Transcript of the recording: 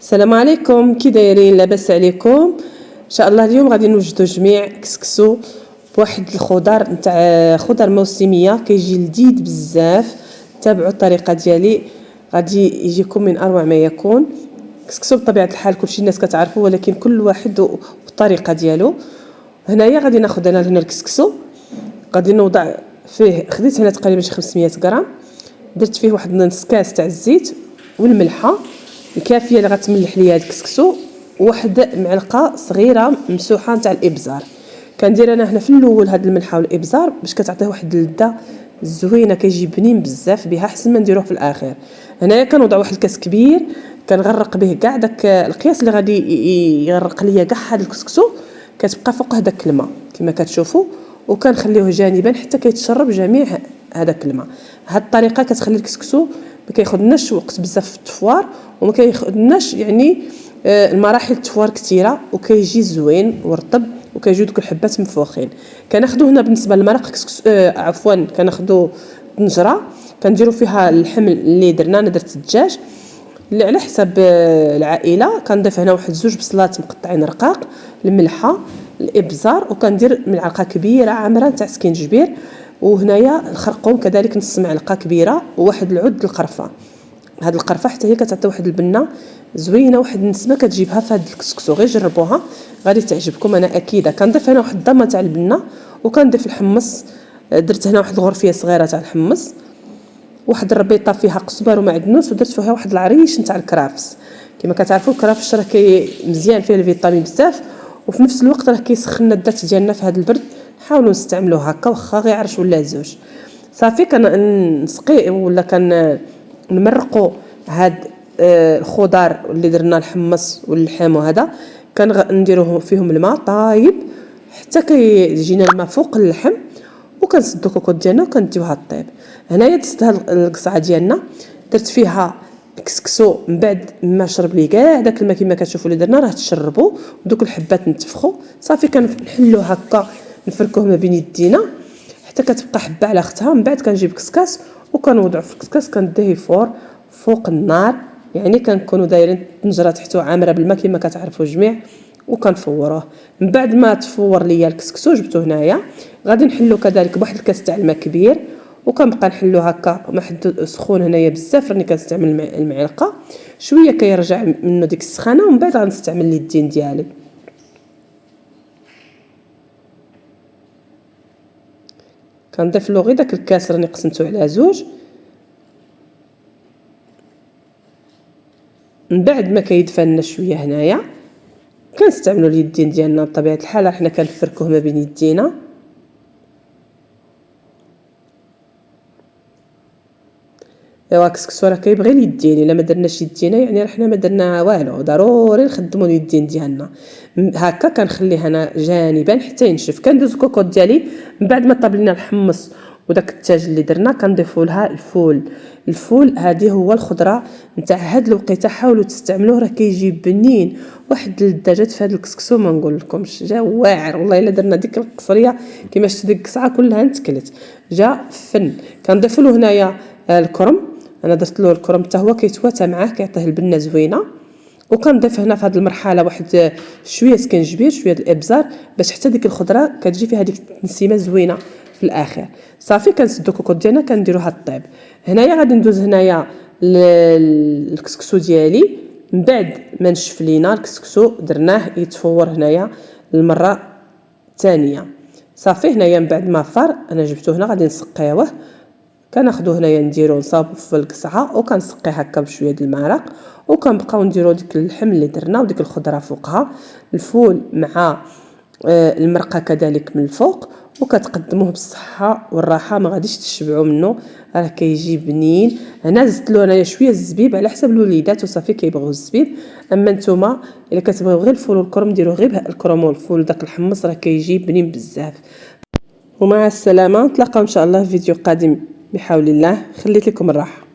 السلام عليكم، كي دايرين؟ لاباس عليكم؟ ان شاء الله اليوم غادي نوجدوا جميع كسكسو بواحد الخضر نتاع خضر موسميه كيجي لذيذ بزاف. تابعوا الطريقه ديالي غادي يجيكم من اروع ما يكون. كسكسو بطبيعه الحال كلشي الناس كتعرفوا، ولكن كل واحد والطريقه ديالو. هنايا غادي ناخذ انا هنا الكسكسو، غادي نوضع فيه، خديت هنا تقريبا شي 500 غرام، درت فيه واحد نص كاس تاع الزيت والملحه الكافيه اللي غتملح ليا هاد الكسكسو، وواحد معلقه صغيره ممسوحه تاع الابزار. كندير انا هنا في الاول هاد الملحه والابزار باش كتعطيه واحد اللذه زوينه، كيجي بنين بزاف بها، حسن ما نديروه في الاخير. هنايا كنوضع واحد الكاس كبير كنغرق به كاع داك القياس اللي غادي يغرق ليا كاع هاد الكسكسو، كتبقى فوق هذاك الماء كما كتشوفوا، وكنخليوه جانبا حتى كيتشرب جميع هذاك الماء. هاد الطريقه كتخلي الكسكسو ما كياخذناش وقت بزاف في التفوار، وما كياخذناش يعني المراحل التفوار كثيره، وكيجي زوين ورطب، وكيجيو دوك الحبات منفوخين. كناخذوا هنا بالنسبه للمرق عفوا كناخذوا طنجره كنديروا فيها اللحم اللي درنا. انا درت الدجاج اللي على حسب العائله. كنضيف هنا واحد 2 بصلات مقطعين رقاق، الملحه، الابزار، وكندير ملعقه كبيره عامره تاع سكينجبير، وهنايا الخرقوم كذلك نص معلقه كبيره، وواحد العود القرفه. هاد القرفه حتى هي كتعطي واحد البنه زوينه، واحد النسمه كتجيبها في هاد الكسكسو. غير جربوها غادي تعجبكم، انا اكيده. كنضيف هنا واحد الضمه تاع البنه، وكنضيف الحمص. درت هنا واحد الغرفيه صغيره تاع الحمص، واحد الربيطه فيها قزبر ومعدنوس، ودرت فيها واحد العريش نتاع الكرافس. كما كتعرفوا الكرافس راه مزيان فيه الفيتامين بزاف، وفي نفس الوقت راه كيسخن الذات ديالنا في هذا البرد. حاولوا نستعملوه هكا واخا غير عرش ولا زوج. صافي كنسقي ولا نمرقوا هاد الخضار اللي درنا، الحمص واللحم، وهذا كنديروه فيهم الماء طايب حتى كيجينا الماء فوق اللحم، وكنسدو الكوكوط ديالنا وكنديوها طيب. هنايا دزت هاد القصعه ديالنا، درت فيها الكسكسو من بعد ما شرب لي كاع داك الماء كما كتشوفوا اللي درنا، راه تشربوا ودوك الحبات نتفخوا. صافي كنحلو هكا نفركوه ما بين يدينا حتى كتبقى حبه على اختها. من بعد كنجيب كسكاس وكنوضع في الكسكاس، كنديه فور فوق النار، يعني كنكونوا دايرين الطنجره تحتو عامره بالماء كما كتعرفوا جميع، وكنفوروه. من بعد ما تفور ليا الكسكسو جبتو هنايا، غادي نحلو كذلك بواحد الكاس تاع الماء كبير، وكنبقى نحلو هكا ما حد سخون هنايا بزاف، راني كنستعمل المعلقه شويه كيرجع منه ديك السخانه، ومن بعد غنستعمل اليدين ديالي. كنضيف له غير داك الكاس راني قسمته على زوج. من بعد ما كيدفى لنا شويه هنايا كنستعملوا اليدين ديالنا بطبيعه الحال، حنا كنفركوه ما بين يدينا. ايوا كسكسو راه كيبغي اليدين، الا ما درناش يدينا يعني راه حنا ما درنا والو، ضروري نخدموا اليدين ديالنا. هكا كنخليه انا جانبا حتى ينشف. كندوز الكوكوط ديالي من بعد ما طاب لنا الحمص وداك الدجاج اللي درنا، كنضيفوا لها الفول هذه هو الخضره نتاع هاد الوقيته. حاولوا تستعملوه راه كيجي بنين، واحد الدجاجات في هاد الكسكسو ما نقول لكمش، جا واعر والله. الا درنا ديك القصريه كما شفتوا ديك القصعه كلها نتكلت، جا فن. كنضيف له هنايا الكرم، انا درت له الكرم حتى هو كيتواتى معاه كيعطيه البنه زوينه. وكنضيف هنا في هذه المرحله واحد شويه سكنجبير، شويه الابزار، باش حتى ديك الخضره كتجي فيها ديك التنسيمه زوينه في الاخر. صافي كنسدو الكوكوط ديالنا كنديروها طيب. هنايا غادي ندوز هنايا الكسكسو ديالي. من بعد ما نشف لينا الكسكسو درناه يتفور هنايا المره الثانيه. صافي هنايا من بعد ما فار انا جبتو هنا غادي نسقيوه. كناخذو هنايا نديرو نصاوبو في القصعه، وكنسقي هكا بشويه د المرق، وكنبقاو نديرو ديك اللحم اللي درنا وديك الخضره فوقها، الفول مع المرقه كذلك من الفوق، وكتقدموه بالصحه والراحه، ما غاديش تشبعوا منه، راه كيجي بنين. هنا زدت له انايا شويه الزبيب على حسب الوليدات، وصافي كيبغيو الزبيب. اما نتوما الا كتبغيو غير الفول والكرم ديروا غير الكرم والفول وداك الحمص، راه كيجي بنين بزاف. ومع السلامه، نتلاقاو ان شاء الله في فيديو قادم بحول الله. خليت لكم الراحه.